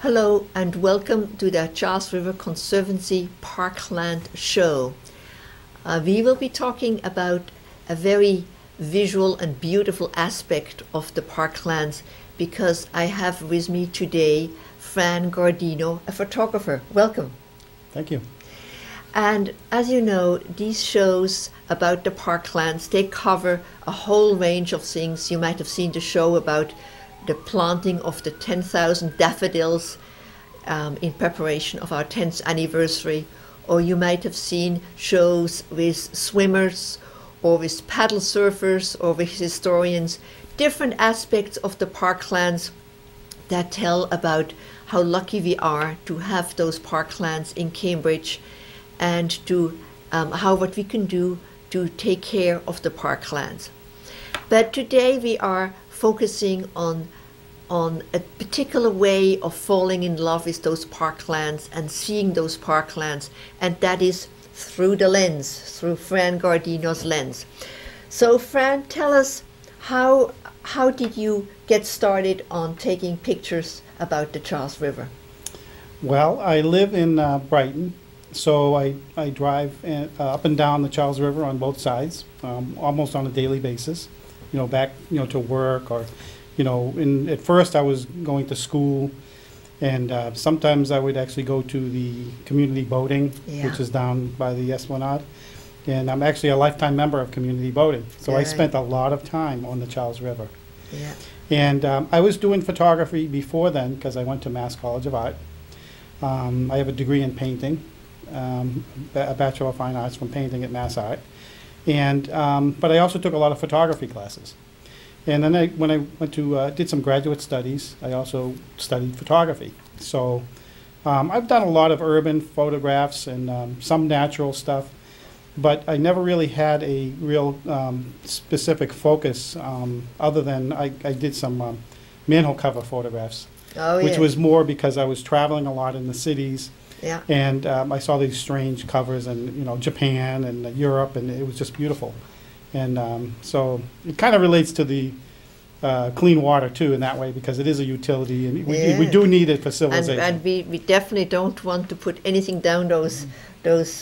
Hello and welcome to the Charles River Conservancy Parkland show. We will be talking about a very visual and beautiful aspect of the Parklands because I have with me today Fran Gardino, a photographer. Welcome. Thank you. And as you know, these shows about the Parklands, they cover a whole range of things. You might have seen the show about the planting of the 10,000 daffodils in preparation of our 10th anniversary, or you might have seen shows with swimmers or with paddle surfers or with historians, different aspects of the Parklands that tell about how lucky we are to have those Parklands in Cambridge and to how what we can do to take care of the Parklands. But today we are focusing on a particular way of falling in love with those Parklands and seeing those Parklands, and that is through the lens, through Fran Gardino's lens. So Fran, tell us, how did you get started on taking pictures about the Charles River? Well, I live in Brighton, so I drive up and down the Charles River on both sides, almost on a daily basis, back to work, or at first I was going to school, and sometimes I would actually go to the community boating, which is down by the Esplanade. And I'm actually a lifetime member of community boating, so I spent a lot of time on the Charles River. Yeah. And I was doing photography before then because I went to Mass College of Art. I have a degree in painting, a Bachelor of Fine Arts from painting at Mass Art. And but I also took a lot of photography classes. And then when I went to did some graduate studies, I also studied photography. So I've done a lot of urban photographs and some natural stuff, but I never really had a real specific focus other than I did some manhole cover photographs, which was more because I was traveling a lot in the cities. Yeah. And I saw these strange covers in Japan and Europe, and it was just beautiful. And so it kind of relates to the clean water too in that way, because it is a utility, and we do need it for civilization. And we definitely don't want to put anything down those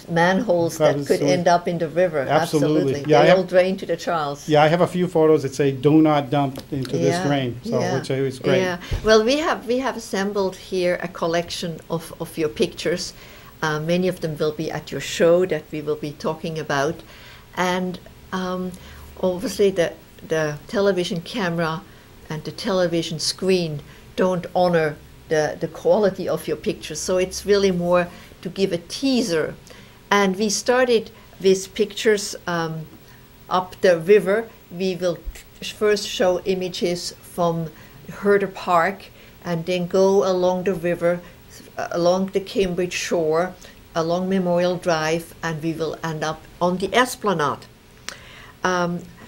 manholes that could end up in the river. Absolutely. Yeah, they all drain to the Charles. Yeah, I have a few photos that say "Do not dump into this drain," so which is great. Yeah. Well, we have assembled here a collection of your pictures. Many of them will be at your show that we will be talking about, and obviously the television camera and the television screen don't honor the quality of your pictures, so it's really more to give a teaser. And we started with pictures up the river. We will first show images from Herder Park and then go along the river, along the Cambridge shore, along Memorial Drive, and we will end up on the Esplanade.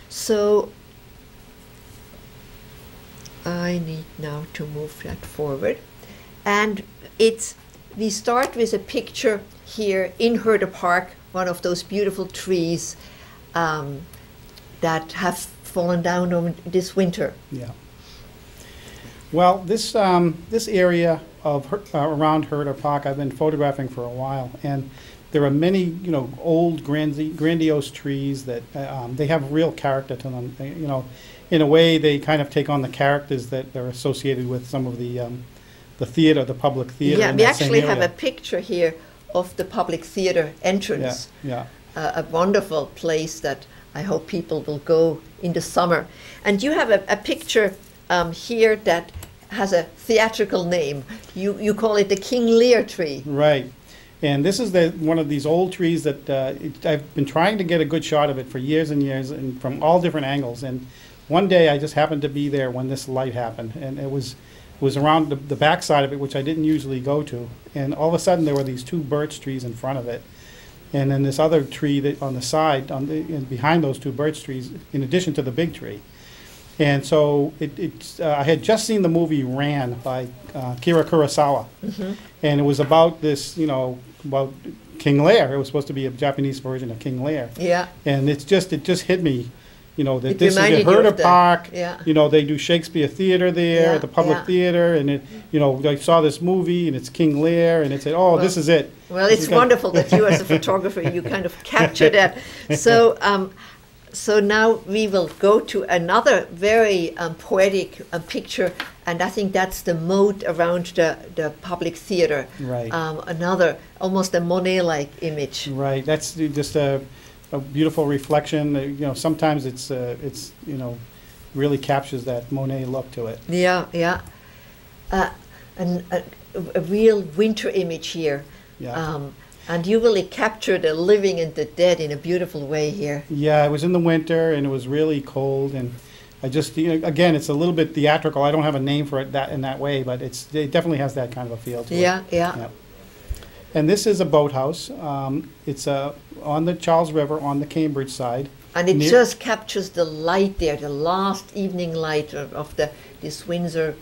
So I need now to move that forward, and we start with a picture here in Herder Park, one of those beautiful trees that have fallen down over this winter. Yeah. Well, this area of around Herder Park, I've been photographing for a while, and there are many old grandiose trees that they have real character to them. In a way, they kind of take on the characters that are associated with some of the theater, the public theater. Yeah, we actually have a picture here of the public theater entrance. Yeah. A wonderful place that I hope people will go in the summer. And you have a picture here that has a theatrical name. You call it the King Lear tree. Right. And this is one of these old trees that I've been trying to get a good shot of it for years and years, and from all different angles. And one day I just happened to be there when this light happened, and it was around the back side of it, which I didn't usually go to. And all of a sudden there were these two birch trees in front of it, and then this other tree that on the side, and behind those two birch trees, in addition to the big tree. And so I had just seen the movie Ran by Kira Kurosawa, and it was about this, about King Lear. It was supposed to be a Japanese version of King Lear. Yeah. And it just hit me, you know, that It this is reminded the you of Herder the- Park. yeah. You know, they do Shakespeare Theater there, Yeah, the Public yeah. Theater, and it, you know, I saw this movie, and it's King Lear, and it said, oh, this is it. Well, This it's is good. wonderful that you, as a photographer, you kind of capture that. So, so now we will go to another very poetic picture, and I think that's the moat around the public theater. Right. Another, almost a Monet-like image. Right, that's just a beautiful reflection. You know, sometimes it's you know, really captures that Monet look to it. Yeah, yeah. And a real winter image here. Yeah. And you really capture the living and the dead in a beautiful way here. Yeah, it was in the winter and it was really cold, and I just, you know, again, it's a little bit theatrical. I don't have a name for it in that way, but it definitely has that kind of a feel to it. Yeah, yeah. Yeah. And this is a boathouse. It's on the Charles River on the Cambridge side. And it Near- just captures the light there, the last evening light of this Windsor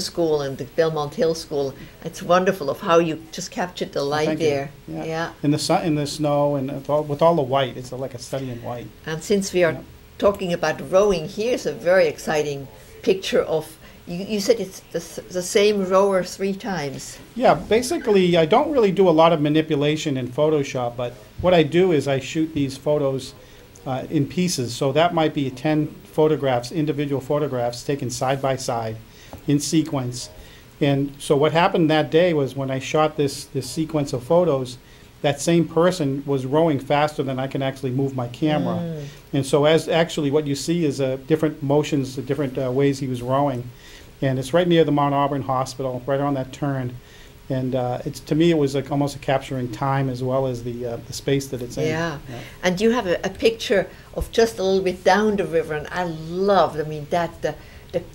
School and the Belmont Hill School. It's wonderful of how you just captured the light Thank you. there. Yeah. Yeah. In the sun, in the snow, and with all the white, it's like a study in white. And since we are Yeah. talking about rowing, here's a very exciting picture of, you said it's the same rower 3 times. Yeah, basically, I don't really do a lot of manipulation in Photoshop, but what I do is I shoot these photos in pieces. So that might be 10 photographs, individual photographs taken side by side in sequence. And so what happened that day was when I shot this sequence of photos, that same person was rowing faster than I can actually move my camera. And so actually what you see is different motions, different ways he was rowing. And it's right near the Mount Auburn Hospital, right on that turn. And to me, it was like almost a capturing time as well as the space that it's in. Yeah. And you have a picture of just a little bit down the river, and I loved, I mean, the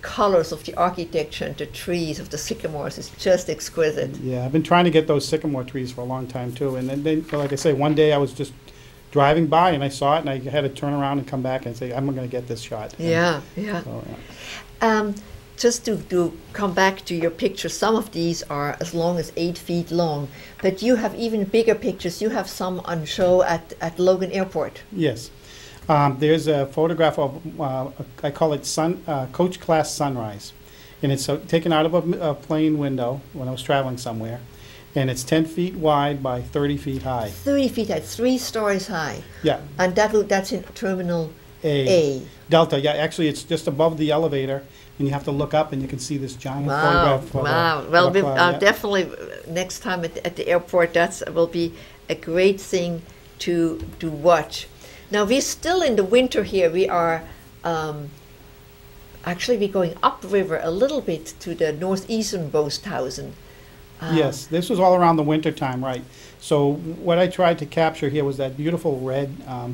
colors of the architecture and the trees of the sycamores is just exquisite. Yeah, I've been trying to get those sycamore trees for a long time too. And then like I say, one day I was just driving by and I saw it, and I had to turn around and come back and say, I'm going to get this shot. And Yeah, yeah. so, yeah. Just to come back to your pictures, some of these are as long as 8 feet long, but you have even bigger pictures. You have some on show at Logan Airport. Yes. There's a photograph of, I call it coach class sunrise. And it's taken out of a plane window when I was traveling somewhere. And it's 10 feet wide by 30 feet high. 30 feet high, 3 stories high. Yeah. And that's in Terminal A. Delta, yeah, actually it's just above the elevator, and you have to look up and you can see this giant Wow, photograph. Of wow. a Well, cloud, yeah. definitely next time at the airport, that will be a great thing to watch. Now, we're still in the winter here. We are actually we're going upriver a little bit to the northeastern Boasthausen. Yes, this was all around the winter time, right. So what I tried to capture here was that beautiful red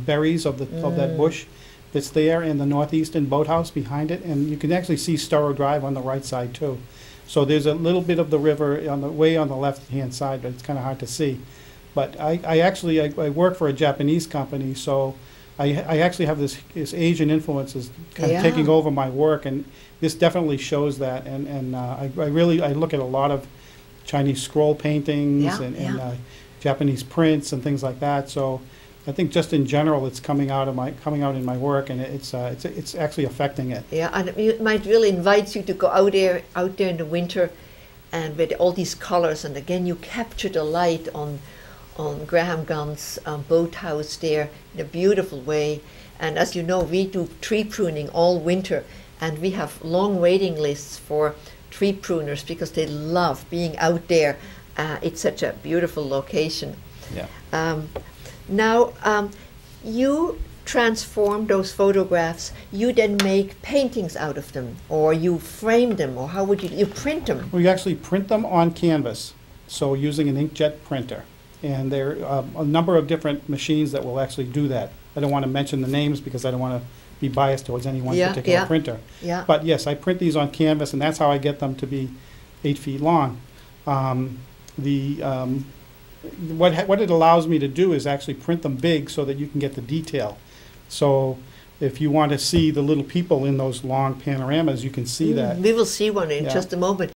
berries of that bush that's there in the northeastern boathouse behind it, and you can actually see Storrow Drive on the right side too. So there's a little bit of the river on the left-hand side, but it's kind of hard to see. But I work for a Japanese company, so I actually have this Asian influences kind of taking over my work, and this definitely shows that. And I look at a lot of Chinese scroll paintings and Japanese prints and things like that. So I think just in general, it's coming out in my work, and it's actually affecting it. Yeah, and it might really invite you to go out there in the winter, and with all these colors. And again, you capture the light on Graham Gunn's boathouse there in a beautiful way. And as you know, we do tree pruning all winter, and we have long waiting lists for tree pruners because they love being out there. It's such a beautiful location. Yeah. Now, you transform those photographs. You then make paintings out of them, or you frame them, or how would you print them? We actually print them on canvas, so using an inkjet printer. And there are a number of different machines that will actually do that. I don't want to mention the names because I don't want to be biased towards any one particular printer. Yeah. But yes, I print these on canvas, and that's how I get them to be 8 feet long. What it allows me to do is actually print them big so that you can get the detail. So if you want to see the little people in those long panoramas, you can see that. We will see one in just a moment.